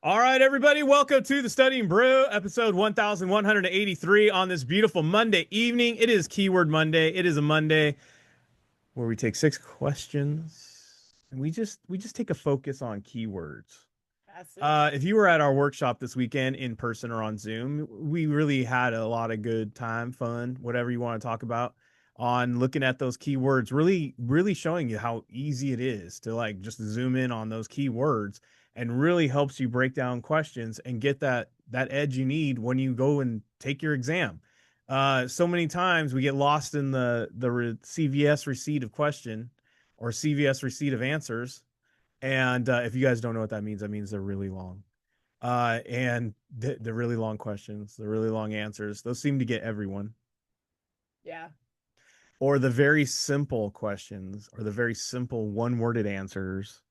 All right, everybody, welcome to the Studying Brew, episode 1183 on this beautiful Monday evening. It is Keyword Monday. It is a Monday where we take 6 questions and we just take a focus on keywords. That's it. If you were at our workshop this weekend in person or on Zoom, we really had a lot of good time, fun, whatever you want to talk about on looking at those keywords, really showing you how easy it is to like just zoom in on those keywords and really helps you break down questions and get that edge you need when you go and take your exam. So many times we get lost in the CVS receipt of question or CVS receipt of answers, and if you guys don't know what that means they're really long. And the really long questions, the really long answers, those seem to get everyone. Yeah. Or the very simple questions, or the very simple one-worded answers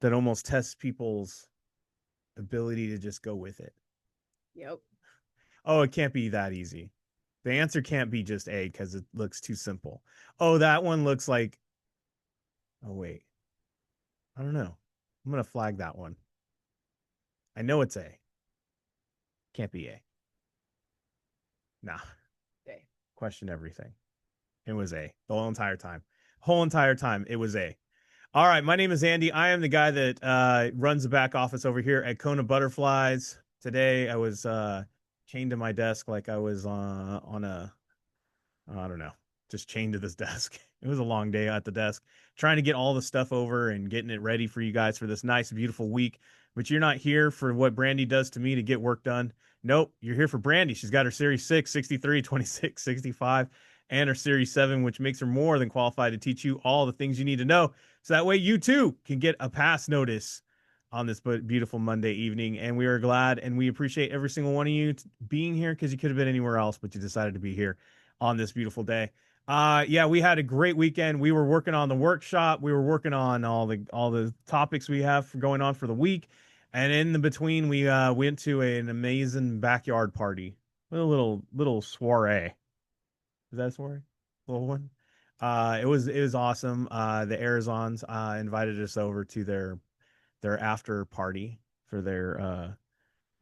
that almost test people's ability to just go with it. Yep. Oh, it can't be that easy. The answer can't be just A because it looks too simple. Oh, that one looks like. Oh, wait. I don't know. I'm going to flag that one. I know it's A. Can't be A. Nah. Okay. Question everything. It was A the whole entire time. Whole entire time, it was A. All right, my name is Andy. I am the guy that runs the back office over here at KonaButterflyz. Today, I was chained to my desk like I was on a, I don't know, just chained to this desk. It was a long day at the desk, trying to get all the stuff over and getting it ready for you guys for this nice, beautiful week. But you're not here for what Brandi does to me to get work done. Nope, you're here for Brandi. She's got her Series 6, 63, 26, 65, and her Series 7, which makes her more than qualified to teach you all the things you need to know. So that way you too can get a pass notice on this beautiful Monday evening. And we are glad and we appreciate every single one of you being here because you could have been anywhere else, but you decided to be here on this beautiful day. Yeah, we had a great weekend. We were working on the workshop. We were working on all the topics we have for going on for the week. And in the between, we went to an amazing backyard party. A little soiree. Is that a soiree? Little one. It was awesome. The Arizons invited us over to their after party for their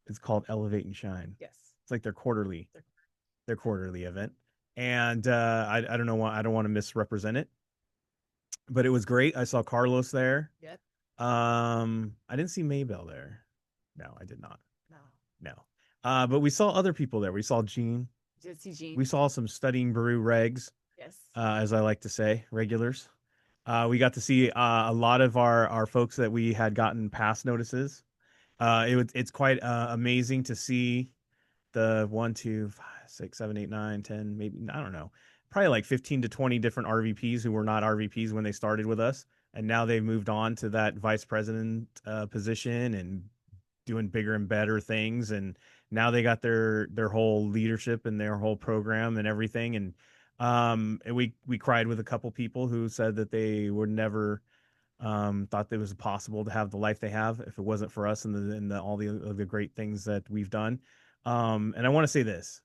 it's called Elevate and Shine. Yes. It's like their quarterly event. And I don't know why I don't want to misrepresent it, but it was great. I saw Carlos there. Yep. I didn't see Maybell there. No, I did not. No. No. But we saw other people there. We saw Gene. Did see Gene. We saw some studying brew regs, Yes. as I like to say, regulars. We got to see a lot of our folks that we had gotten pass notices. It's quite amazing to see the 1, 2, 5, 6, 7, 8, 9, 10, maybe I don't know, probably like 15 to 20 different RVPs who were not RVPs when they started with us, and now they've moved on to that vice president position and doing bigger and better things, and now they got their whole leadership and their whole program and everything, and we cried with a couple people who said that they would never thought that it was possible to have the life they have if it wasn't for us and the all the great things that we've done. And I want to say this.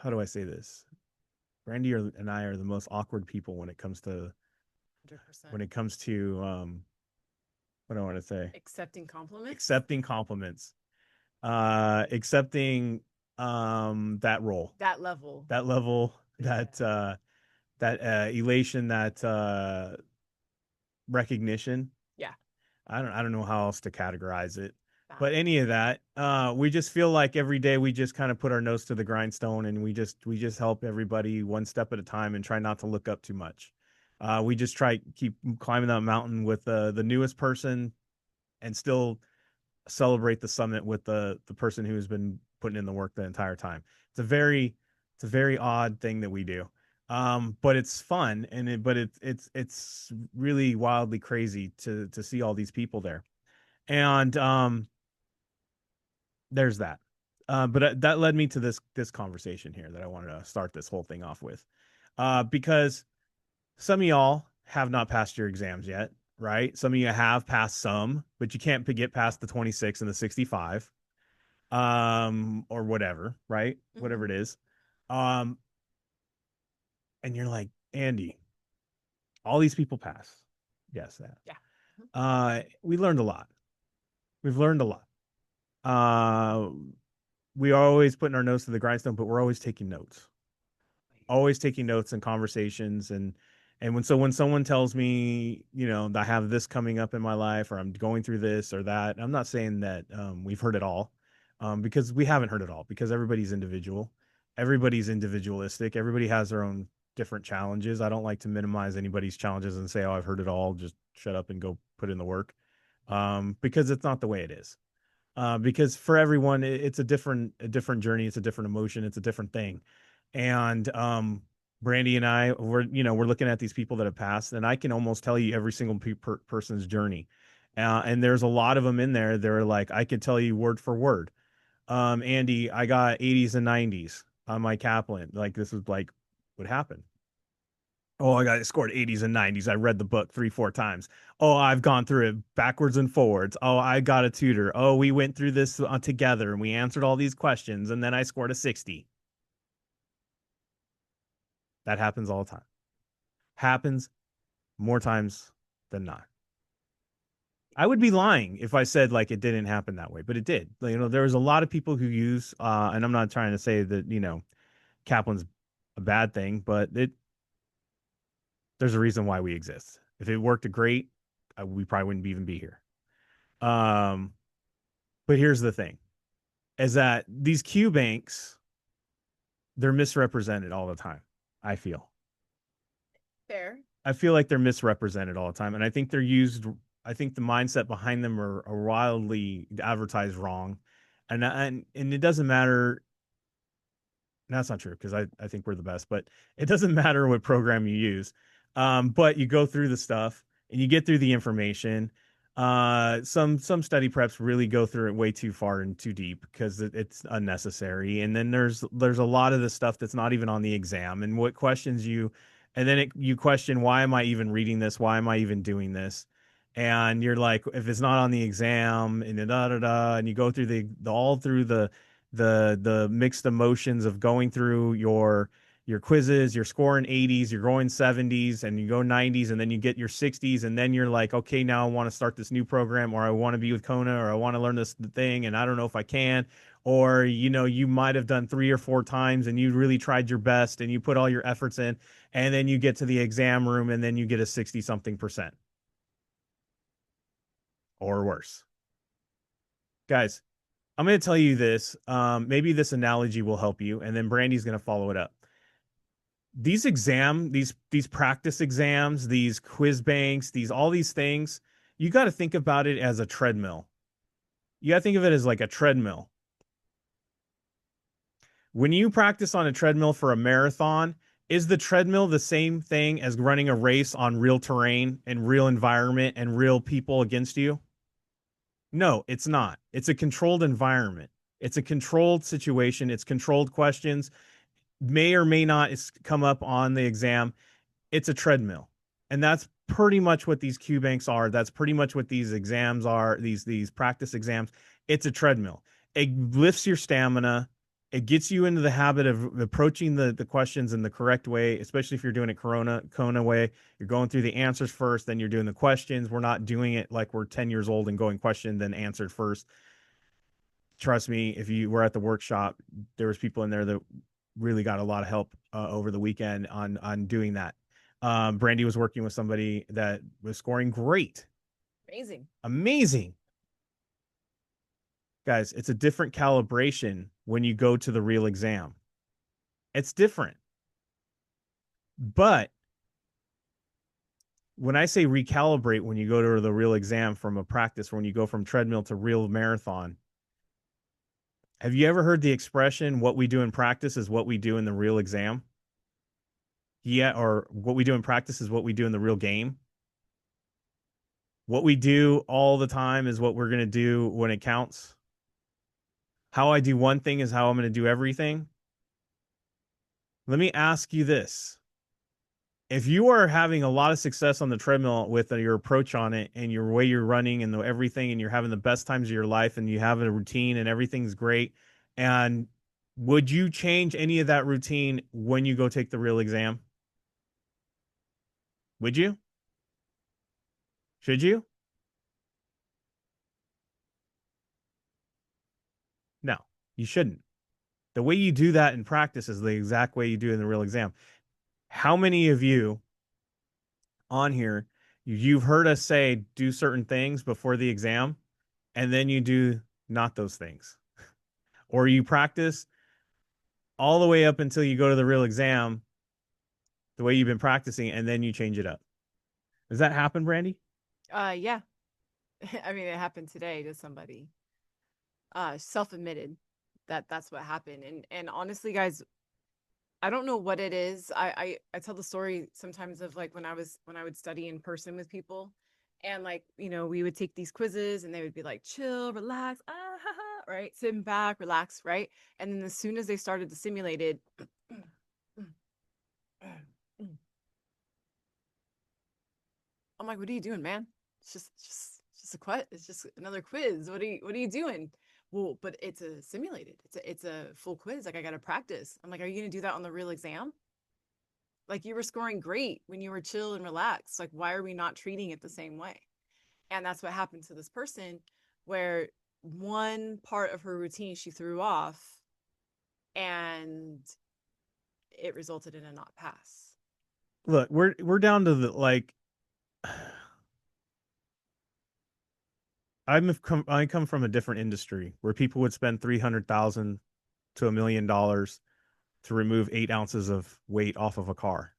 How do I say this? And I are the most awkward people when it comes to 100%. what do I want to say? Accepting compliments. Accepting compliments. Accepting that role. That level. That level, Yeah. that elation, that recognition. Yeah. I don't know how else to categorize it. But Valid. any of that, we just feel like every day we just kind of put our nose to the grindstone and we just help everybody one step at a time and try not to look up too much. We just try keep climbing that mountain with the newest person and still celebrate the summit with the person who's been putting in the work the entire time. It's a very odd thing that we do. But it's fun and it's really wildly crazy to see all these people there. And there's that. But that led me to this conversation here that I wanted to start this whole thing off with, because some of y'all have not passed your exams yet, right? Some of you have passed some, but you can't get past the 26 and the 65, or whatever, right? Mhm. Whatever it is, um, and you're like, Andy, all these people pass. Yes, that. Yeah. We learned a lot. We've learned a lot. Uh, we are always putting our nose to the grindstone, but we're always taking notes. Always taking notes and conversations and when someone tells me, I have this coming up in my life or I'm going through this or that, I'm not saying that we've heard it all, because we haven't heard it all because everybody's individual. Everybody's individualistic. Everybody has their own different challenges. I don't like to minimize anybody's challenges and say, "Oh, I've heard it all. Just shut up and go put in the work," because it's not the way it is. Because for everyone, it's a different journey. It's a different emotion. It's a different thing. And Brandi and I, we're looking at these people that have passed, and I can almost tell you every single person's journey. And there's a lot of them in there. They're like, I could tell you word for word. Andy, I got 80s and 90s on my Kaplan. Like this was like what happened. Oh, I scored 80s and 90s. I read the book 3, 4 times. Oh, I've gone through it backwards and forwards. Oh, I got a tutor. Oh, we went through this together and we answered all these questions and then I scored a 60. That happens all the time. Happens more times than not. I would be lying if I said like it didn't happen that way, but it did. There was a lot of people who use, and I'm not trying to say that, Kaplan's a bad thing, but there's a reason why we exist. If it worked great, we probably wouldn't even be here. Um, but here's the thing: is that these Q banks, they're misrepresented all the time. I feel. Fair. I feel like they're misrepresented all the time, and I think they're used. I think the mindset behind them are wildly advertised wrong, and it doesn't matter. That's not true because I think we're the best, but it doesn't matter what program you use. But you go through the stuff and you get through the information. Some study preps really go through it way too far and too deep because it's unnecessary. And then there's a lot of the stuff that's not even on the exam and what questions you, and then you question, why am I even reading this? Why am I even doing this? And you're like, if it's not on the exam and da da da, and you go through the all through the mixed emotions of going through your quizzes, you're scoring 80s, you're going 70s, and you go 90s, and then you get your 60s, and then you're like, okay, now I want to start this new program, or I want to be with Kona, or I want to learn this thing, and I don't know if I can. Or, you might have done 3 or 4 times and you really tried your best and you put all your efforts in, and then you get to the exam room and then you get a 60 something percent or worse. Guys, I'm going to tell you this. Maybe this analogy will help you, and then Brandy's going to follow it up. These practice exams, these quiz banks, all these things, you got to think about it as a treadmill. You got to think of it as like a treadmill. When you practice on a treadmill for a marathon, is the treadmill the same thing as running a race on real terrain and real environment and real people against you? No, it's not. It's a controlled environment. It's a controlled situation. It's controlled questions. May or may not come up on the exam. It's a treadmill. And that's pretty much what these Q banks are. That's pretty much what these exams are, these practice exams. It's a treadmill. It lifts your stamina. It gets you into the habit of approaching the questions in the correct way, especially if you're doing it Kona way. You're going through the answers first, then you're doing the questions. We're not doing it like we're 10 years old and going question, then answered first. Trust me, if you were at the workshop, there was people in there that really got a lot of help over the weekend on doing that. Brandi was working with somebody that was scoring great. Amazing. Amazing. Guys, it's a different calibration when you go to the real exam. It's different. But when I say recalibrate, when you go to the real exam from a practice, when you go from treadmill to real marathon, have you ever heard the expression, what we do in practice is what we do in the real exam? Yeah, or what we do in practice is what we do in the real game. What we do all the time is what we're going to do when it counts. How I do one thing is how I'm going to do everything. Let me ask you this. If you are having a lot of success on the treadmill with your approach on it and your way you're running and everything, and you're having the best times of your life and you have a routine and everything's great, and would you change any of that routine when you go take the real exam? Would you? Should you? No, you shouldn't. The way you do that in practice is the exact way you do in the real exam. How many of you on here, you've heard us say do certain things before the exam, and then you do not those things? Or you practice all the way up until you go to the real exam the way you've been practicing, and then you change it up. Does that happen, Brandi? Yeah. I mean, it happened today to somebody. Self-admitted that that's what happened. And honestly, guys, I don't know what it is. I tell the story sometimes of like when I would study in person with people, and like, we would take these quizzes and they would be like, chill, relax, right? Sitting back, relax, right? And then as soon as they started the simulated, I'm like, what are you doing, man? It's just a quiz. It's just another quiz. What are you doing? Well, but it's a simulated. It's a full quiz. Like I gotta practice. I'm like, are you gonna do that on the real exam? Like you were scoring great when you were chill and relaxed. Like why are we not treating it the same way? And that's what happened to this person, where one part of her routine she threw off, and it resulted in a not pass. Look, we're down to the like I come from a different industry where people would spend 300,000 to $1 million to remove 8 ounces of weight off of a car.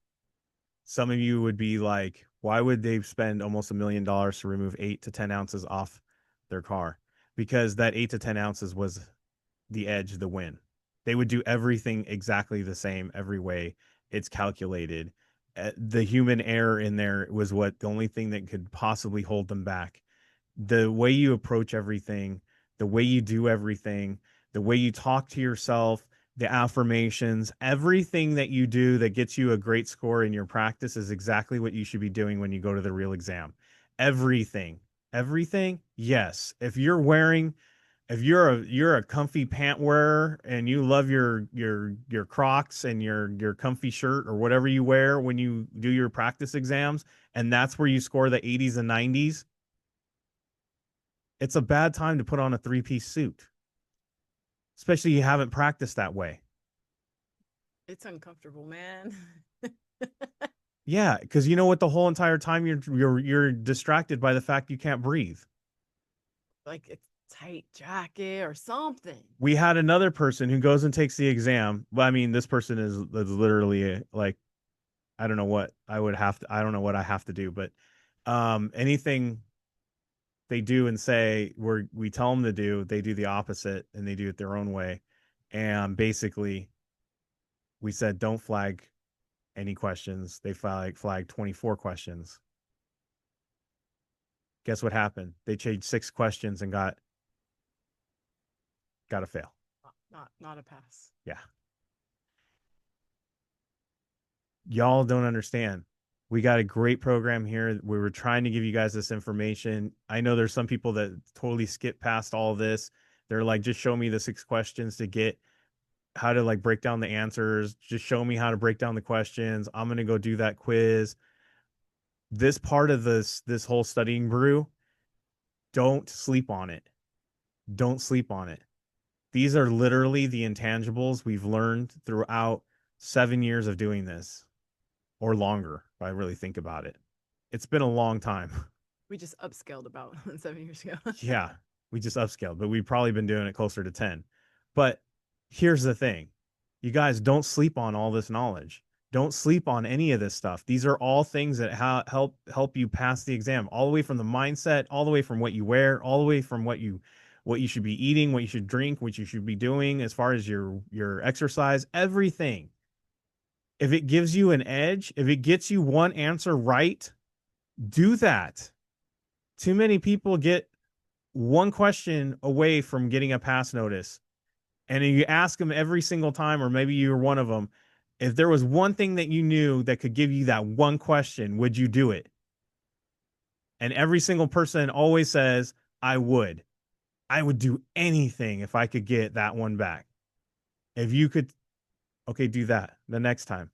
Some of you would be like, why would they spend almost $1 million to remove 8 to 10 ounces off their car? Because that 8 to 10 ounces was the edge, the win. They would do everything exactly the same every way. It's calculated. The human error in there was what the only thing that could possibly hold them back. The way you approach everything, the way you do everything, the way you talk to yourself, the affirmations, everything that you do that gets you a great score in your practice is exactly what you should be doing when you go to the real exam. Everything. Everything? Yes. If you're a comfy pant wearer and you love your Crocs and your comfy shirt or whatever you wear when you do your practice exams, and that's where you score the 80s and 90s, it's a bad time to put on a three-piece suit, especially you haven't practiced that way. It's uncomfortable, man. Yeah, because you know what, the whole entire time you're distracted by the fact you can't breathe. Like it's tight jacket or something. We had another person who goes and takes the exam. Well, I mean, this person is literally like, I don't know what I would have to, I don't know what I have to do, but anything they do and say we tell them to do, they do the opposite and they do it their own way. And basically, we said don't flag any questions. They flagged 24 questions. Guess what happened? They changed 6 questions and got a fail. Not a pass. Yeah. Y'all don't understand. We got a great program here. We were trying to give you guys this information. I know there's some people that totally skip past all this. They're like, just show me the 6 questions to get how to like break down the answers. Just show me how to break down the questions. I'm going to go do that quiz. This part of this whole studying brew, don't sleep on it. Don't sleep on it. These are literally the intangibles we've learned throughout 7 years of doing this, or longer, if I really think about it. It's been a long time. We just upscaled about 7 years ago. Yeah, we just upscaled, but we've probably been doing it closer to 10. But here's the thing. You guys don't sleep on all this knowledge. Don't sleep on any of this stuff. These are all things that help you pass the exam, all the way from the mindset, all the way from what you wear, all the way from what you should be eating, what you should drink, what you should be doing as far as your exercise, everything. If it gives you an edge, if it gets you one answer right, do that. Too many people get one question away from getting a pass notice. And you ask them every single time, or maybe you're one of them, if there was one thing that you knew that could give you that one question, would you do it? And every single person always says, I would. I would do anything if I could get that one back. If you could, okay, do that the next time.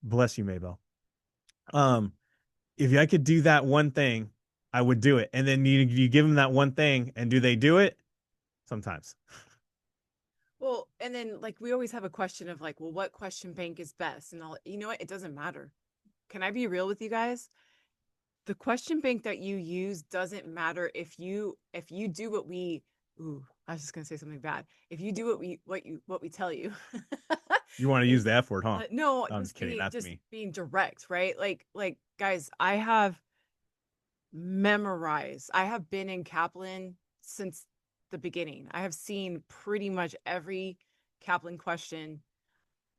Bless you, Maybell. If I could do that one thing, I would do it. And then you give them that one thing, and do they do it? Sometimes. Well, and then like we always have a question of like, well, what question bank is best? And you know what? It doesn't matter. Can I be real with you guys? The question bank that you use doesn't matter if you do what we ooh, I was just gonna say something bad. If you do what we tell you. You want to use Is the F word, huh? no, No, I'm just kidding. That's just me. being direct, right? Like guys, I have memorized. I have been in Kaplan since the beginning. I have seen pretty much every Kaplan question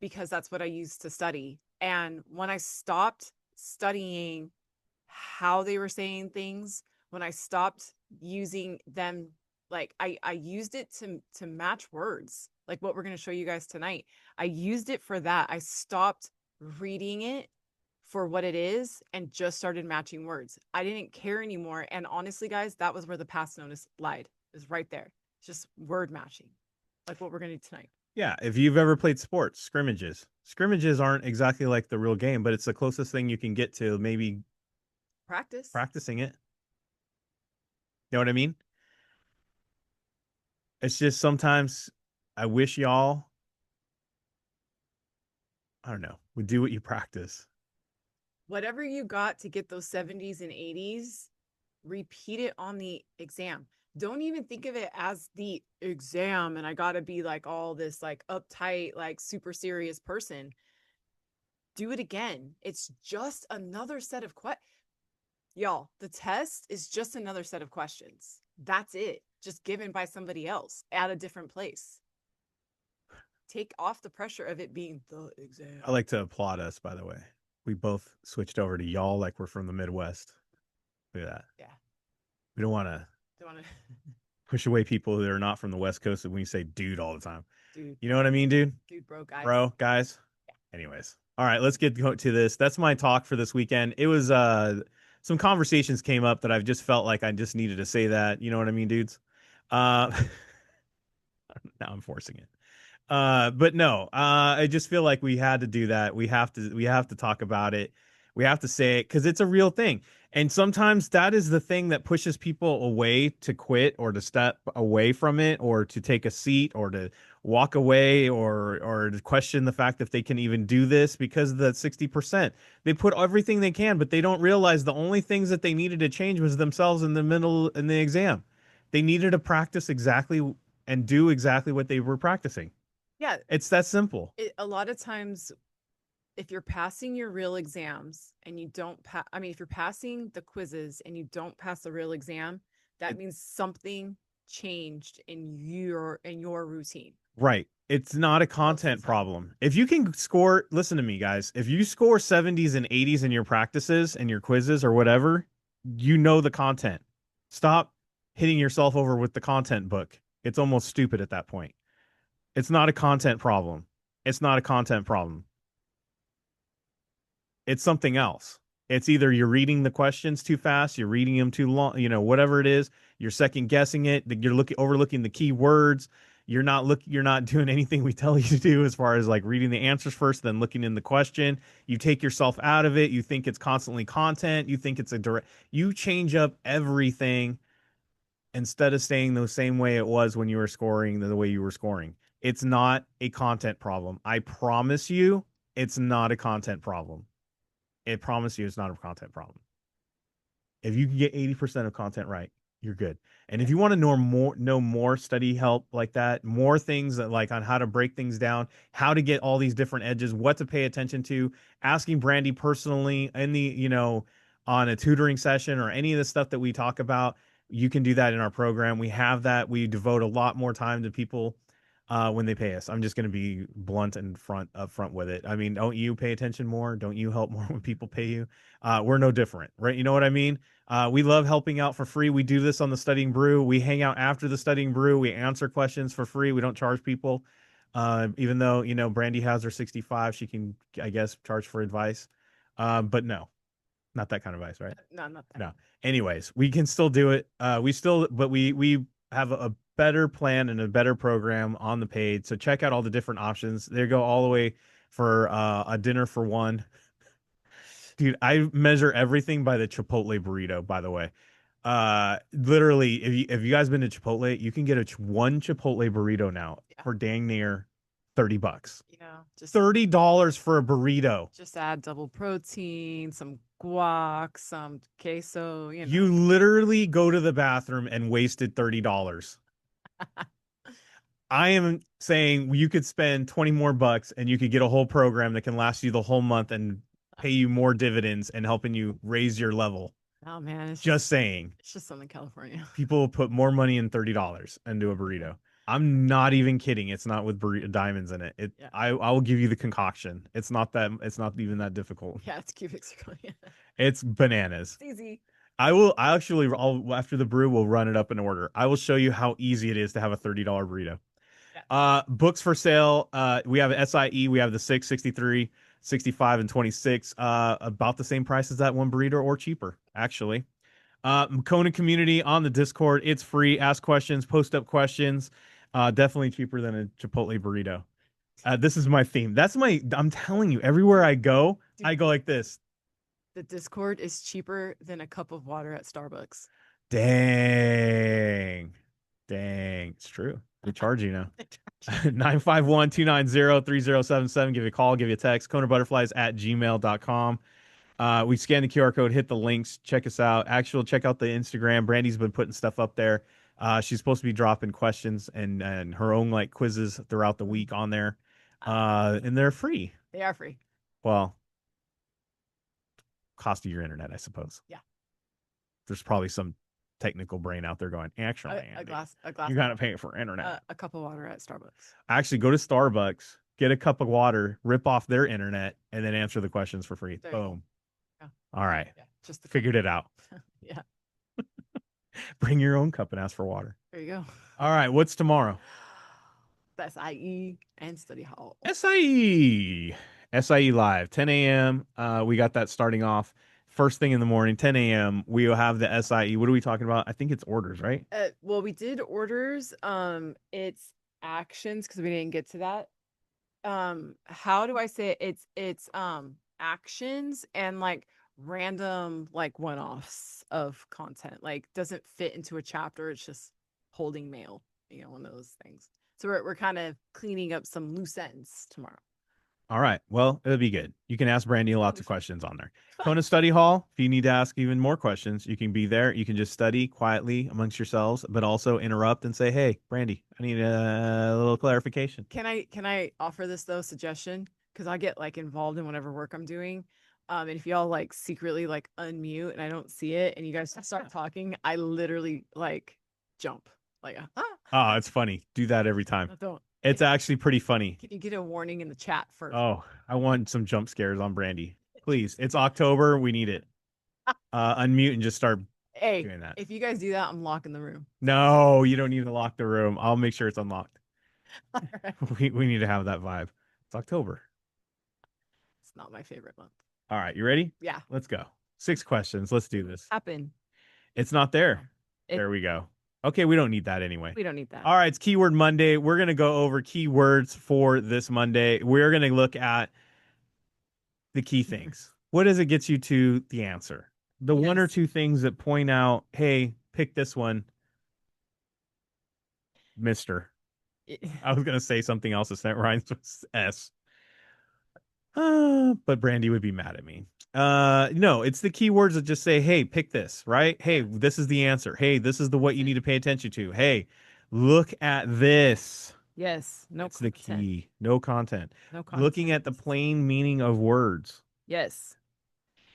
because that's what I used to study. And when I stopped studying how they were saying things, when I stopped using them, like I used it to match words, like what we're going to show you guys tonight. I used it for that. I stopped reading it for what it is and just started matching words. I didn't care anymore. And honestly, guys, that was where the past notice lied. Is right there. It's just word matching, like what we're going to do tonight. Yeah, if you've ever played sports, scrimmages. Scrimmages aren't exactly like the real game, but it's the closest thing you can get to maybe Practice. practicing it. You know what I mean? It's just sometimes I wish y'all, I don't know, would do what you practice. Whatever you got to get those 70s and 80s, repeat it on the exam. Don't even think of it as the exam and I got to be like all this like uptight, like super serious person. Do it again. It's just another set of questions. Y'all, the test is just another set of questions. That's it. Just given by somebody else at a different place. Take off the pressure of it being the exam. I like to applaud us, by the way. We both switched over to y'all like we're from the Midwest. Look at that. Yeah. We don't want to Don't want to, push away people that are not from the West Coast when we say dude all the time. dude, You know what I mean, dude? bro, guys. Bro, guys. Anyways. All right, let's get to this. That's my talk for this weekend. It was some conversations came up that I've just felt like I just needed to say that. You know what I mean, dudes? Uh now I'm forcing it. But no, I just feel like we had to do that. We have to talk about it. We have to say it because it's a real thing. And sometimes that is the thing that pushes people away to quit or to step away from it or to take a seat or to walk away or to question the fact that they can even do this because of the 60%. They put everything they can, but they don't realize the only things that they needed to change was themselves in the middle in the exam. They needed to practice exactly and do exactly what they were practicing. Yeah. It's that simple. A lot of times, if you're passing your real exams and you don't pass, I mean, if you're passing the quizzes and you don't pass the real exam, that It- means something changed in your routine. right. It's not a Most of content the time. problem. If you can score, listen to me, guys. If you score 70s and 80s in your practices and your quizzes or whatever, you know the content. Stop hitting yourself over with the content book. It's almost stupid at that point. It's not a content problem. It's not a content problem. It's something else. It's either you're reading the questions too fast, you're reading them too long, whatever it is, you're second guessing it, you're looking overlooking the key words, you're not doing anything we tell you to do as far as like reading the answers first, then looking in the question. You take yourself out of it, you think it's constantly content, you think it's a direct you change up everything instead of staying the same way it was when you were scoring the way you were scoring. It's not a content problem. I promise you, it's not a content problem. I promise you it's not a content problem. If you can get 80% of content right, you're good. And if Yes. you want to know more study help like that, more things that like on how to break things down, how to get all these different edges, what to pay attention to, asking Brandi personally in on a tutoring session or any of the stuff that we talk about, you can do that in our program. We have that. We devote a lot more time to people when they pay us. I'm just going to be blunt and upfront with it. I mean, don't you pay attention more? Don't you help more when people pay you? We're no different, right? You know what I mean? We love helping out for free. We do this on the Studying Brew. We hang out after the Studying Brew. We answer questions for free. We don't charge people. Even though, Brandi has her 65, she can, I guess, charge for advice. But no, not that kind of advice, right? No, not that. No. Anyways, we can still do it. But we have a better plan and a better program on the page. So check out all the different options. They go all the way for a dinner for one. Dude, I measure everything by the Chipotle burrito, by the way. Literally, if you guys been to Chipotle, you can get a one Chipotle burrito now Yeah. for dang near $30. Yeah. $30 for a burrito. Just add double protein, some guac, some queso, you You know. literally go to the bathroom and wasted $30. I am saying you could spend 20 more bucks and you could get a whole program that can last you the whole month and pay you more dividends and helping you raise your level. Oh man, Just saying. it's just Southern California. People will put more money in $30 into a burrito. I'm not even kidding. It's not with diamonds in it. Yeah. I will give you the concoction. It's not even that difficult. Yeah, it's cubic zirconia. Yeah. It's bananas. It's easy. I'll after the brew, we'll run it up in order. I will show you how easy it is to have a $30 burrito. Yeah. Books for sale. We have SIE, we have the 6, 63, 65, and 26. About the same price as that one burrito or cheaper, actually. Kona community on the Discord. It's free. Ask questions, post up questions. Definitely cheaper than a Chipotle burrito. This is my theme. I'm telling you, everywhere I go, Dude, I go like this. the Discord is cheaper than a cup of water at Starbucks. Dang. Dang. It's true. They charge you now. 951-290-3077. Give you a call, give you a text. KonaButterflyz@gmail.com. We scan the QR code, hit the links, check us out. Check out the Instagram. Brandy's been putting stuff up there. She's supposed to be dropping questions and her own like quizzes throughout the week on there. And they're free. They are free. Well, cost of your internet, I suppose. Yeah. There's probably some technical brain out there going, actually, A glass. you gotta pay for internet. A cup of water at Starbucks. Actually, go to Starbucks, get a cup of water, rip off their internet, and then answer the questions for free. Boom. Yeah. All right. Yeah. Just figured it out. Yeah. Bring your own cup and ask for water. There you go. All right. What's tomorrow? That's IE and study hall. SIE. SIE live, 10 a.m. We got that starting off first thing in the morning, 10 a.m. We will have the SIE. What are we talking about? I think it's orders, right? Well, we did orders. It's actions because we didn't get to that. How do I say it? It's actions and like random like one-offs of content. Like doesn't fit into a chapter. It's just holding mail, one of those things. So we're kind of cleaning up some loose ends tomorrow. All right. Well, it'll be good. You can ask Brandi lots of questions on there. Kona Study Hall, if you need to ask even more questions, you can be there. You can just study quietly amongst yourselves, but also interrupt and say, hey, Brandi, I need a little clarification. Can I offer this though, suggestion? Because I get like involved in whatever work I'm doing. And if y'all like secretly like unmute and I don't see it and you guys start talking, I literally like jump. Like, Oh, it's funny. Do that every time. Don't. It's actually pretty funny. Can you get a warning in the chat first? Oh, I want some jump scares on Brandi. Please. It's October. We need it. Unmute and just start doing that. If you guys do that, I'm locking the room. No, you don't need to lock the room. I'll make sure it's unlocked. All right. We need to have that vibe. It's October. It's not my favorite month. All right, you ready? Yeah. Let's go. 6 questions. Let's do this. Happen. It's not there. There we go. Okay, we don't need that anyway. We don't need that. All right, it's Keyword Monday. We're going to go over keywords for this Monday. We're going to look at the key things. What does it get you to the answer? The one or two things that point out, hey, pick this one, mister. I was going to say something else that rhymes with S. But Brandi would be mad at me. No, it's the keywords that just say, hey, pick this, right? Hey, this is the answer. Hey, this is what you need to pay attention to. Hey, look at this. Yes. No That's content. The key. No content. No content. Looking at the plain meaning of words. Yes.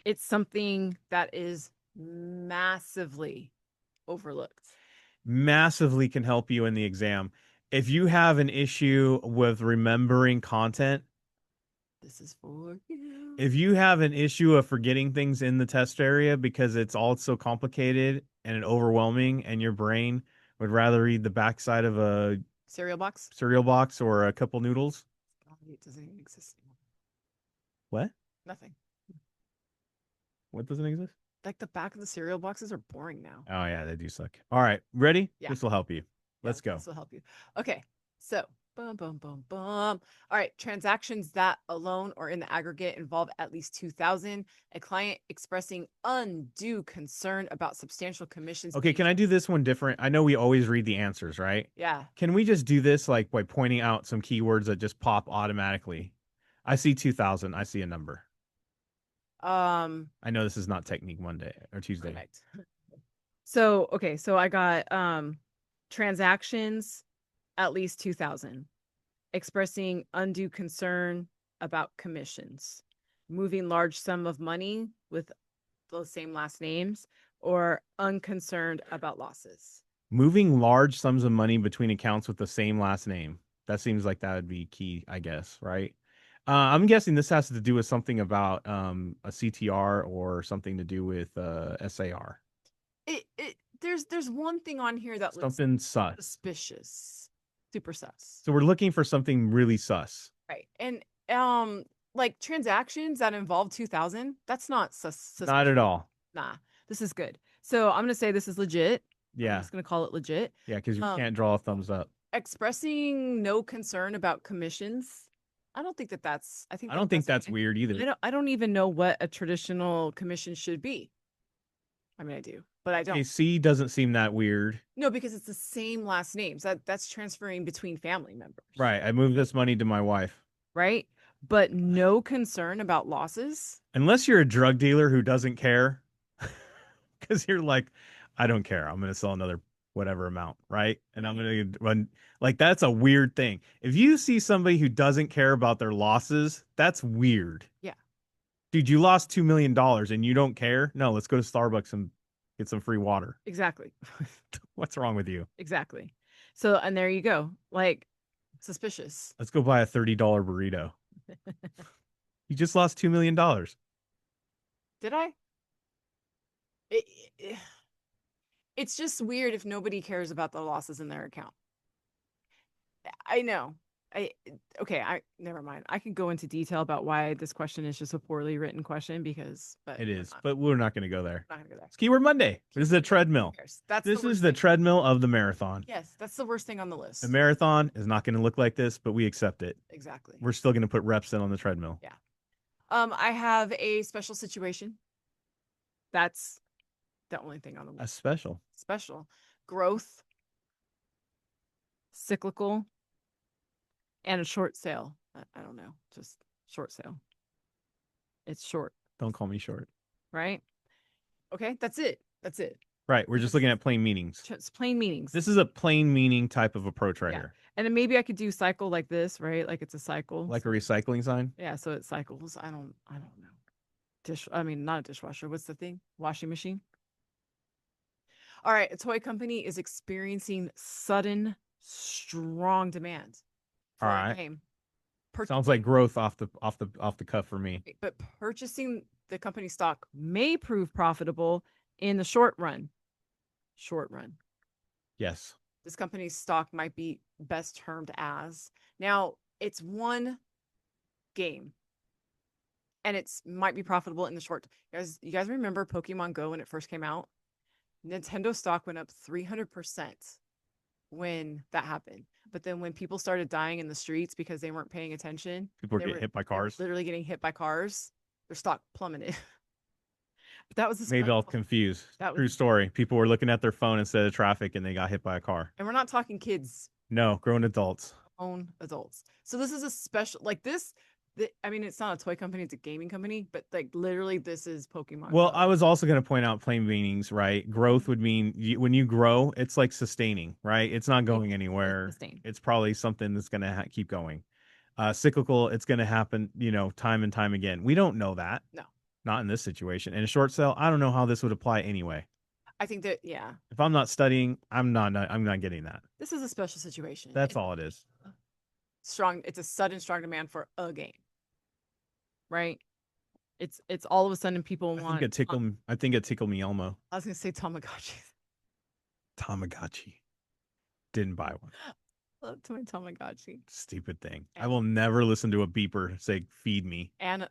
It's something that is massively overlooked. Massively can help you in the exam. If you have an issue with remembering content, this is for you. If you have an issue of forgetting things in the test area because it's all so complicated and overwhelming and your brain would rather read the backside of a cereal box or a couple noodles. It doesn't even exist anymore. What? Nothing. What doesn't exist? Like the back of the cereal boxes are boring now. Oh yeah, they do suck. All right, ready? Yeah. This will help you. Let's go. This will help you. Okay. So Bum, bum, bum, bum. All right. Transactions that alone or in the aggregate involve at least 2,000. A client expressing undue concern about substantial commissions Okay, being. can I do this one different? I know we always read the answers, right? Yeah. Can we just do this like by pointing out some keywords that just pop automatically? I see 2000. I see a number. Um, I know this is not Technique Monday or Tuesday. Perfect. So, okay, so I got transactions at least 2,000, expressing undue concern about commissions, moving large sum of money with those same last names, or unconcerned about losses. Moving large sums of money between accounts with the same last name. That seems like that would be key, I guess, right? I'm guessing this has to do with something about a CTR or something to do with SAR. There's one thing on here that looks Something sus. suspicious, super sus. So we're looking for something really sus. Right. And like transactions that involve 2,000, that's not Not at all. Nah, this is good. So I'm gonna say this is legit. I'm Yeah. just gonna call it legit. Yeah, because you Um, can't draw a thumbs up. Expressing no concern about commissions. I don't think that that's. I think I that don't think that's fine. weird either. I don't even know what a traditional commission should be. I mean, I do, but I Okay, don't. C doesn't seem that weird. No, because it's the same last names. That's transferring between family members. Right. I moved this money to my wife. Right. But no concern about losses. Unless you're a drug dealer who doesn't care, because you're like, I don't care. I'm going to sell another whatever amount, right? And I'm going to run. Like, that's a weird thing. If you see somebody who doesn't care about their losses, that's weird. Yeah. Dude, you lost $2 million and you don't care? No, let's go to Starbucks and get some free water. Exactly. What's wrong with you? Exactly. So, and there you go. Like, suspicious. Let's go buy a $30 burrito. You just lost $2 million. Did I? It, it- it's just weird if nobody cares about the losses in their account. I know. I okay, I never mind. I can go into detail about why this question is just a poorly written question but It we're is, not, but we're not going to go there. not gonna go there. It's Keyword Monday. This is a treadmill. That's This the is worst the thing. treadmill of the marathon. Yes, that's the worst thing on the list. The marathon is not going to look like this, but we accept it. Exactly. We're still going to put reps in on the treadmill. Yeah. I have a special situation. That's the only thing on the A list. special. Special. Growth, cyclical, and a short sale. I don't know. Just short sale. It's short, Don't call me short. right? Okay, that's it. That's it. Right. We're just looking at plain meanings. Just plain meanings. This is a plain meaning type of approach right Yeah. here. And then maybe I could do cycle like this, right? Like it's a cycle. Like a recycling sign. Yeah, so it cycles. I don't know. I mean, not a dishwasher. What's the thing? Washing machine. All right, a toy company is experiencing sudden, strong demand for All a right. game. Sounds like growth off the cuff for me. But purchasing the company stock may prove profitable in the short run. Short run. Yes. This company's stock might be best termed as. Now, it's one game and it's might be profitable in the short. You guys remember Pokemon Go when it first came out? Nintendo stock went up 300% when that happened. But then when people started dying in the streets because they weren't paying attention, People get hit by cars. Literally getting hit by cars, their stock plummeted. But that was Maybe I'll confuse. That was True story. People were looking at their phone instead of traffic and they got hit by a car. and we're not talking kids, No, grown adults. own adults. So this is a special like this. I mean, it's not a toy company; it's a gaming company. But like literally, this is Pokemon. Well, Go. I was also going to point out plain meanings, right? Growth would mean when you grow, it's like sustaining, right? It's not going anywhere. It's probably something that's going to keep going. Cyclical, it's going to happen, time and time again. We don't know that. No. Not in this situation. And a short sale, I don't know how this would apply anyway. I think that yeah. If I'm not studying, I'm not getting that. This is a special situation. That's all it is. Strong. It's a sudden strong demand for a game. Right. It's all of a sudden people want. I think it tickled me Elmo. I was gonna say Tamagotchi. Tamagotchi. Didn't buy one. Love to my Tamagotchi. Stupid thing. I will never listen to a beeper say feed me. And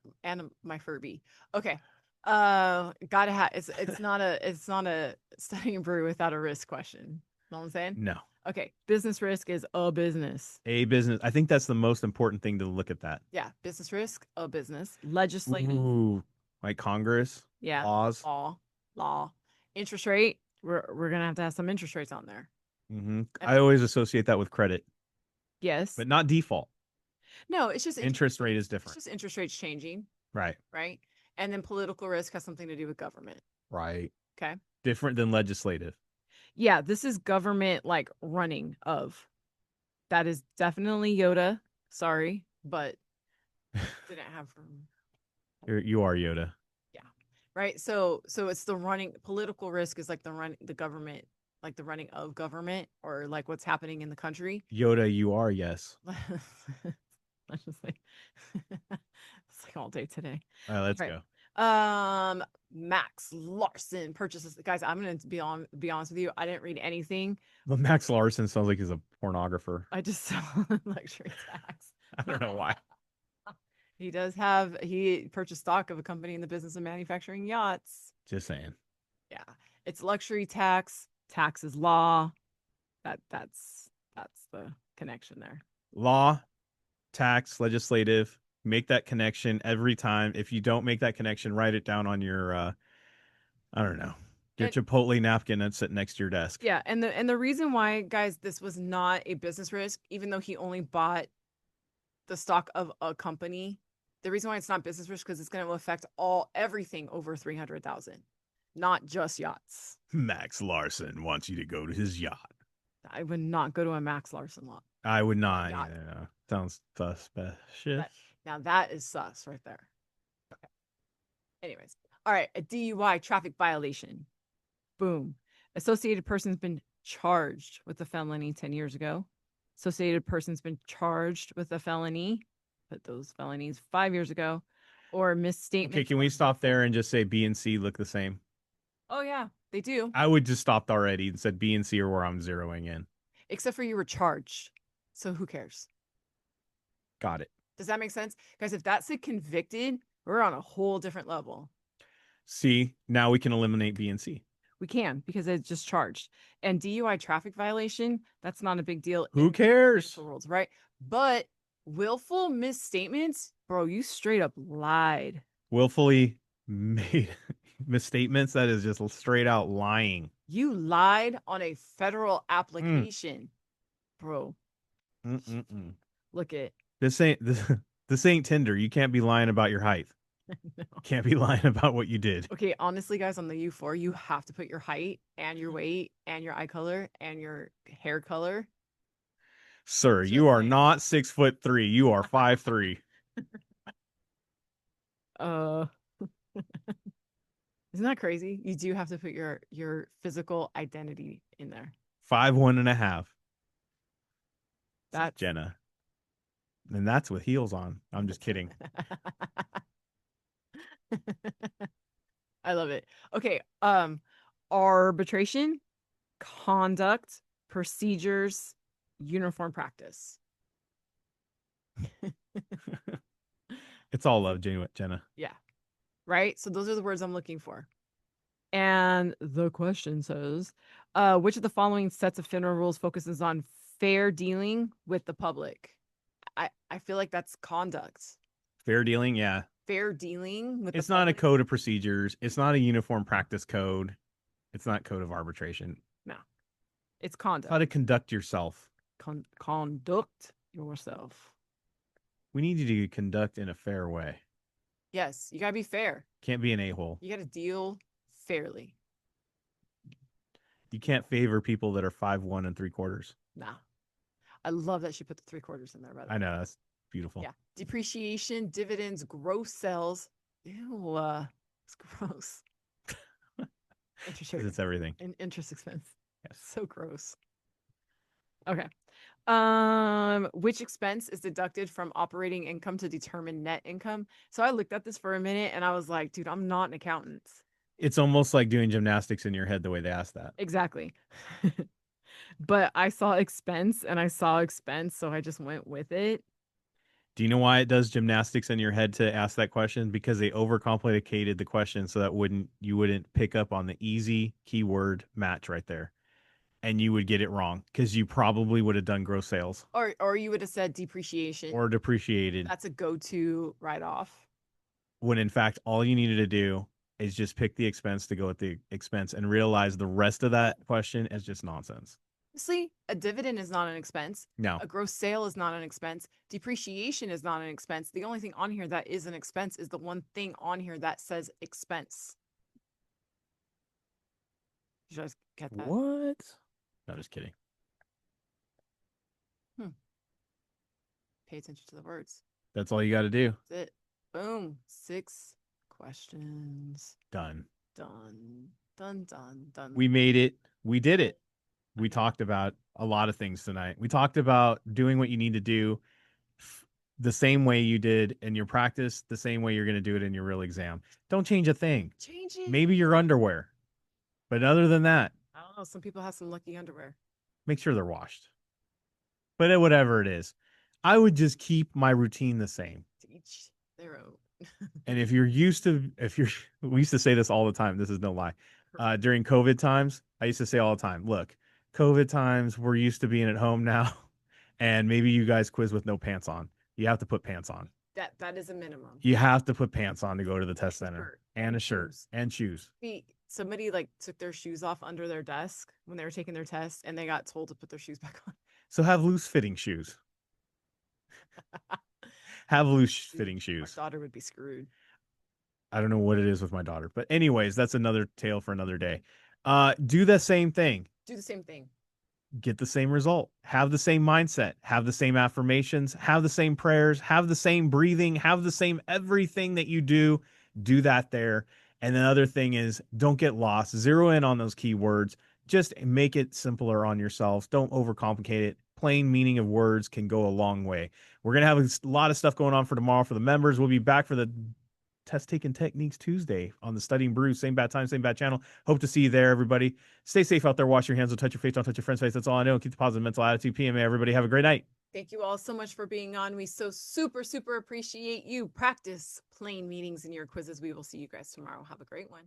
my Furby. Okay. Gotta have it's not a studying brew without a risk question. Know what I'm saying? No. Okay, business risk is a business. A business. I think that's the most important thing to look at that. Yeah, business risk, a business. Legislative, Ooh, like Congress, yeah, laws. law. Interest rate, we're gonna have to have some interest rates on there. I I mean, always associate that with credit, yes. but not default. No, it's just Interest rate is it's different. just interest rates changing, Right. right? And then political risk has something to do with government. Right. Okay. Different than legislative. Yeah, this is government like running of. That is definitely Yoda. Sorry, but didn't have from You are Yoda. yeah. Right. So it's the running political risk is like the government, like the running of government or like what's happening in the country. Yoda, you are, yes. Let's just say it's like all day today. All right, let's All right. go. Max Larson purchases. Guys, I'm gonna be honest with you. I didn't read anything. But Max Larson sounds like he's a pornographer. I just saw luxury tax. I don't know why. He purchased stock of a company in the business of manufacturing yachts. Just saying. Yeah. It's luxury tax. Tax is law. That's the connection there. Law, tax, legislative. Make that connection every time. If you don't make that connection, write it down on your I don't know, your And Chipotle napkin that's sitting next to your desk. yeah, and the reason why, guys, this was not a business risk, even though he only bought the stock of a company, the reason why it's not business risk because it's going to affect everything over 300,000, not just yachts. Max Larson wants you to go to his yacht. I would not go to a Max Larson lot. I would not. Yacht. Sounds suspicious. Now that is sus right there. Okay. Anyways, all right, a DUI traffic violation. Boom. Associated person's been charged with a felony 10 years ago. Associated person's been charged with a felony, but those felonies 5 years ago, or misstatement. Okay, can we stop there and just say B and C look the same? Oh yeah, they do. I would just stopped already and said B and C are where I'm zeroing in. Except for you were charged. So who cares? Got it. Does that make sense? Guys, if that's a convicted, we're on a whole different level. C, now we can eliminate B and C. We can because it's just charged. And DUI traffic violation, that's not a big deal. Who cares? Worlds, right? But willful misstatements, bro, you straight up lied. Willfully made misstatements, that is just straight out lying. You lied on a federal application, bro. Look at this ain't Tinder. You can't be lying about your height. no. Can't be lying about what you did. Okay, honestly, guys, on the U4, you have to put your height and your weight and your eye color and your hair color. Sir, you are not 6'3". You are 5'3". Isn't that crazy? You do have to put your physical identity in there. 5'1.5". That's Jenna. And that's with heels on. I'm just kidding. I love it. Okay. Arbitration, conduct, procedures, uniform practice. It's all love, Jenna. Yeah. Right? So those are the words I'm looking for. And the question says, which of the following sets of FINRA rules focuses on fair dealing with the public? I feel like that's conduct. Fair dealing, yeah. Fair dealing with it's the not public? A code of procedures. It's not a uniform practice code. It's not code of arbitration. No. It's conduct. How to conduct yourself. Conduct yourself. We need you to conduct in a fair way. Yes, you gotta be fair. Can't be an a-hole. You gotta deal fairly. You can't favor people that are 5'1 3/4". Nah. I love that she put the 3/4 in there, by the way. I know, that's beautiful. Yeah. Depreciation, dividends, gross sales. Ew, it's gross. Interest rate. It's everything. And interest expense. Yes. So gross. Okay. Which expense is deducted from operating income to determine net income? So I looked at this for a minute and I was like, dude, I'm not an accountant. It's almost like doing gymnastics in your head the way they asked that. Exactly. But I saw expense, so I just went with it. Do you know why it does gymnastics in your head to ask that question? Because they overcomplicated the question so that you wouldn't pick up on the easy keyword match right there. and you would get it wrong because you probably would have done gross sales Or you would have said depreciation. or depreciated, That's a go-to write-off. when in fact all you needed to do is just pick the expense to go with the expense and realize the rest of that question is just nonsense. Honestly, a dividend is not an expense. No. A gross sale is not an expense. Depreciation is not an expense. The only thing on here that is an expense is the one thing on here that says expense. Did you guys get that? What? No, just kidding. Pay attention to the words. That's all you got to do. That's it. Boom. 6 questions. Done. Done. Done, done, done. We made it. We did it. We talked about a lot of things tonight. We talked about doing what you need to do the same way you did in your practice, the same way you're going to do it in your real exam. Don't change a thing. Change it. Maybe your underwear. But other than that, I don't know. Some people have some lucky underwear. make sure they're washed. But whatever it is, I would just keep my routine the same. To each their own. And if you're, we used to say this all the time. This is no lie. During COVID times, I used to say all the time, look, COVID times, we're used to being at home now. And maybe you guys quiz with no pants on. You have to put pants on. That is a minimum. You have to put pants on to go to the test center, Shirt and a shirt and shoes. Somebody like took their shoes off under their desk when they were taking their test and they got told to put their shoes back on. So have loose fitting shoes. Have loose fitting shoes. My daughter would be screwed. I don't know what it is with my daughter, but anyways, that's another tale for another day. Do the same thing. Do the same thing. Get the same result. Have the same mindset. Have the same affirmations. Have the same prayers. Have the same breathing. Have the same everything that you do. Do that there. And the other thing is, don't get lost. Zero in on those keywords. Just make it simpler on yourselves. Don't overcomplicate it. Plain meaning of words can go a long way. We're going to have a lot of stuff going on for tomorrow for the members. We'll be back for the Test Taking Techniques Tuesday on the Studying Brew. Same bad time, same bad channel. Hope to see you there, everybody. Stay safe out there. Wash your hands. Don't touch your face. Don't touch your friend's face. That's all I know. Keep the positive mental attitude. PMA, everybody. Have a great night. Thank you all so much for being on. We so super, super appreciate you. Practice plain meanings in your quizzes. We will see you guys tomorrow. Have a great one.